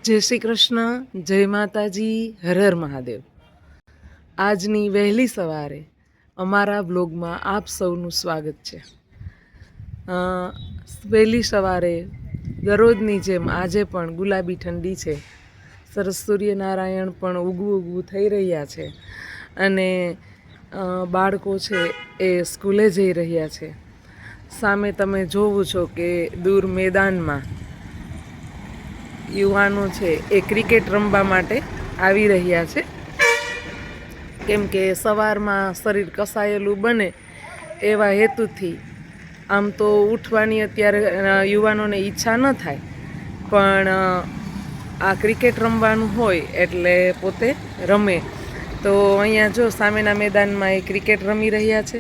જય શ્રી કૃષ્ણ, જય માતાજી, હર હર મહાદેવ। આજની વહેલી સવારે અમારા બ્લોગમાં આપ સૌનું સ્વાગત છે। વહેલી સવારે દરરોજની જેમ આજે પણ ગુલાબી ઠંડી છે, સરસ સૂર્યનારાયણ પણ ઉગવું થઈ રહ્યા છે અને બાળકો છે એ સ્કૂલે જઈ રહ્યા છે। સામે તમે જોવો છો કે દૂર મેદાનમાં યુવાનો છે એ ક્રિકેટ રમવા માટે આવી રહ્યા છે, કેમ કે સવારમાં શરીર કસાયેલું બને એવા હેતુથી। આમ તો ઉઠવાની અત્યારે યુવાનોને ઈચ્છા ન થાય, પણ આ ક્રિકેટ રમવાનું હોય એટલે પોતે રમે। તો અહીંયા જો સામેના મેદાનમાં એ ક્રિકેટ રમી રહ્યા છે।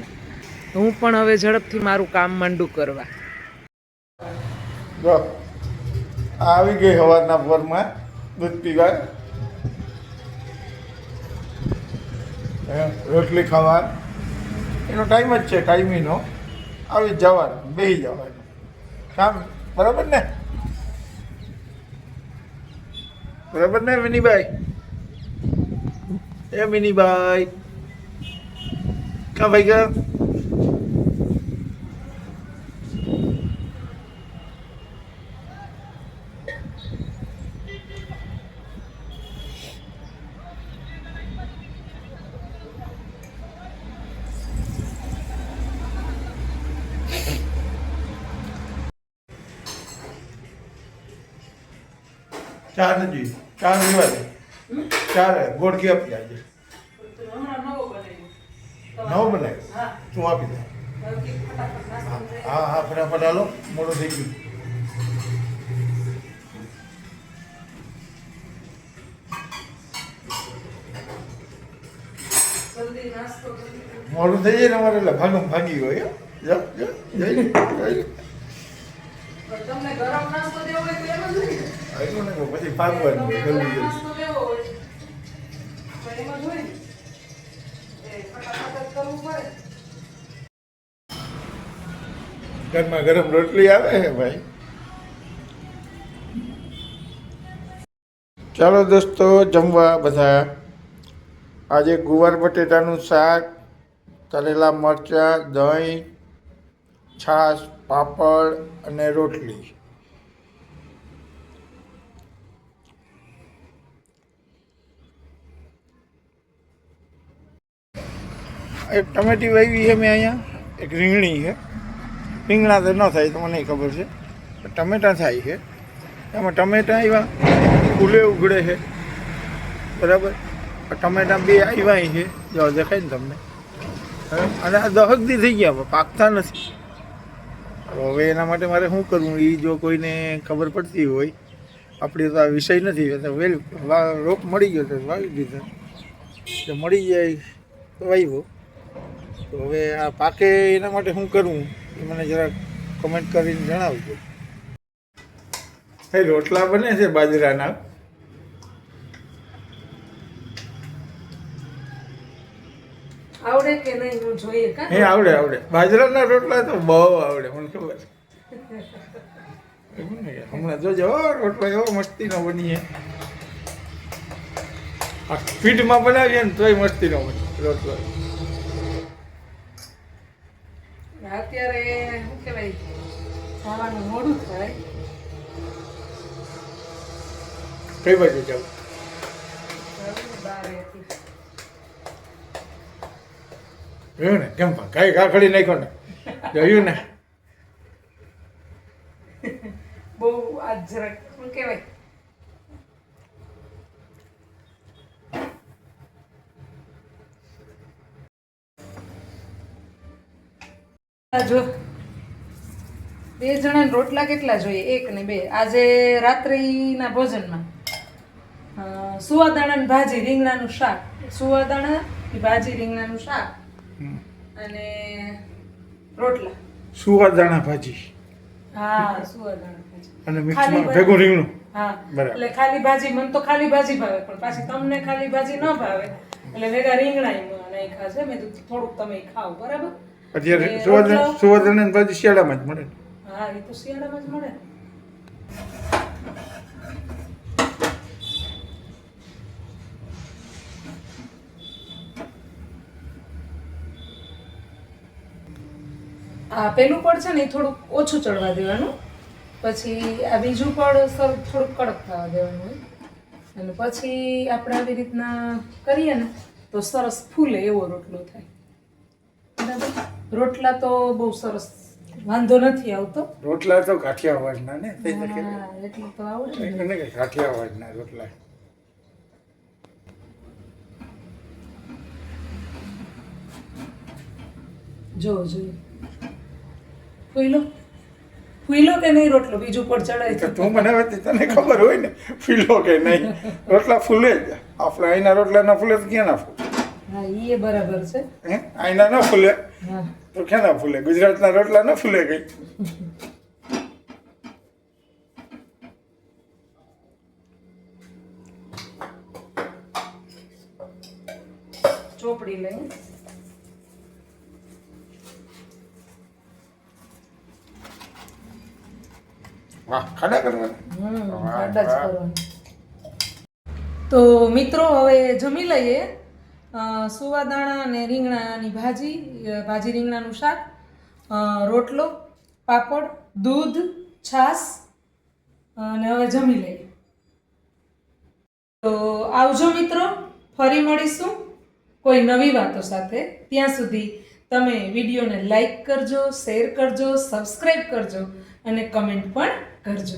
હું પણ હવે ઝડપથી મારું કામ માંડું કરવા। આવી ગઈ સવારના પોરમાં દૂધ પીવા, રોટલી ખાવા, એનો ટાઈમ જ છે, ટાઈમીનો આવી જવાનું, બેસી જવાનું કામ, બરાબર ને? બરાબર ને મિનીભાઈ? એ મિનીભાઈ ક્યાં ભાઈ ગયા? ચાર નથી, ચાર લેવા દે, ચાર ગોળકી આપી આજે નવો બનાવ્યો, તું આપી દે। હા હા, ફટાફટ હાલો, મોડું થઈ ગયું। મોડું થઈ જાય ને અમારે એટલે ભાગી હોય। તમને ગરમ નાસ્તો દેવો હોય તો એમ જ હોય ને? પછી ભાગવાનું જલ્દી નાસ્તો દેવો હોય તો એમ જ હોય ને, ફટાફટ કરવું પડે। ગરમા ગરમ રોટલી આવે છે ભાઈ। ચાલો દોસ્તો, જમવા બધા। આજે ગુવાર બટેટાનું શાક, તળેલા મરચાં, દહીં, છાશ, પાપડ અને રોટલી। એક ટમેટી વાવી છે મેં અહીંયા, એક રીંગણી છે। રીંગણા તો ન થાય તો મને ખબર છે, ટમેટાં થાય છે। એમાં ટમેટાં આવ્યા, ફૂલે ઉઘડે છે, બરાબર? ટમેટાં બે આવ્યા છે, જો દેખાય ને તમને, અને આ 10 દી થઈ ગયા, પાકતા નથી। હવે એના માટે મારે શું કરવું એ જો કોઈને ખબર પડતી હોય, આપણે તો આ વિષય નથી, રોપ મળી ગયો તો વાવી દીધા, જો મળી જાય તો વાવ્યો। તો હવે આ પાકે એના માટે શું કરવું એ મને જરાક કમેન્ટ કરીને જણાવજો। એ રોટલા બને છે બાજરાના, આવડે કે નહીં હું જોઈએ કા? હે આવડે આવડે, બાજરાના રોટલા તો બહુ આવડે, મને ખબર છે। હમણાં જોજો રોટલો એવો મસ્તીનો બનીએ, આ પીઠમાં બનાવીએ ને તોય મસ્તીનો બને રોટલો। અત્યારે શું કહેવાય, ખાવાનું મોડું થાય। કઈ બાજુ જાવ? જોયું ને કેમ કઈ કાકડી નાખ્યો ને, જોયું ને? બહુ આજ જરાક શું કહેવાય, જો 2 જણાને રોટલા કેટલા જોઈએ? 1 ને 2। આજે રાત્રિના ભોજનમાં સુવાદાણાની ભાજી, રીંગણાનું શાક, સુવાદાણા ભાજી, રીંગણાનું શાક અને રોટલા। સુવાદાણા ભાજી? હા, સુવાદાણા ભાજી અને મિક્સમાં ભેગું રીંગણું? હા, બરાબર। એટલે ખાલી ભાજી, મને તો ખાલી ભાજી ભાવે, પણ પાછી તમને ખાલી ભાજી ન ભાવે એટલે ભેગા રીંગણા નાખ્યા છે। મેં થોડુંક તમે ખાઓ, બરાબર? અત્યારે સુવાદાણાની ભાજી શિયાળામાં જ મળે? હા, એ તો શિયાળામાં જ મળે। આ પેલું પડ છે ને એ થોડુંક ઓછું ચડવા દેવાનું, પછી આ બીજું પડ થોડુંક કડક થવા દેવાનું હોય, અને પછી આપણે આવી રીતના કરીએ ને તો સરસ ફૂલે એવો રોટલો થાય. બરાબર, રોટલા તો બહુ સરસ, વાંધો નથી આવતો. રોટલા તો કાઠિયાવાડના ને તે હા, એટલું તો આવડે ને. એટલે કે કાઠિયાવાડના રોટલા. જો ફૂઈલો કે નહીં રોટલો, બીજું પણ ચડાય તો તું બનાવે તે તને ખબર હોય ને ફીલો કે નહીં. રોટલા ફૂલે જ. આપણે અહીંના રોટલા ના ફૂલે તો ક્યાં ના ફૂલે? હા, એ બરાબર છે. હે, અહીંના ના ફૂલે હા, તો ક્યાં ના ફૂલે? ગુજરાતના રોટલા ના ફૂલે કઈ. ચોપડી લઈ વાહ, ખાડા કરવાના. ખાડા જ કરવાનું. તો મિત્રો હવે જમી લઈએ. સુવાદાણા અને રીંગણાની ભાજી, ભાજી રીંગણાનું શાક, રોટલો, પાપડ, દૂધ, છાશ, અને હવે જમી લઈએ. તો આવજો મિત્રો, ફરી મળીશું કોઈ નવી વાતો સાથે. ત્યાં સુધી તમે વિડીયોને લાઈક કરજો, શેર કરજો, સબસ્ક્રાઈબ કરજો અને કમેન્ટ પણ કરજો.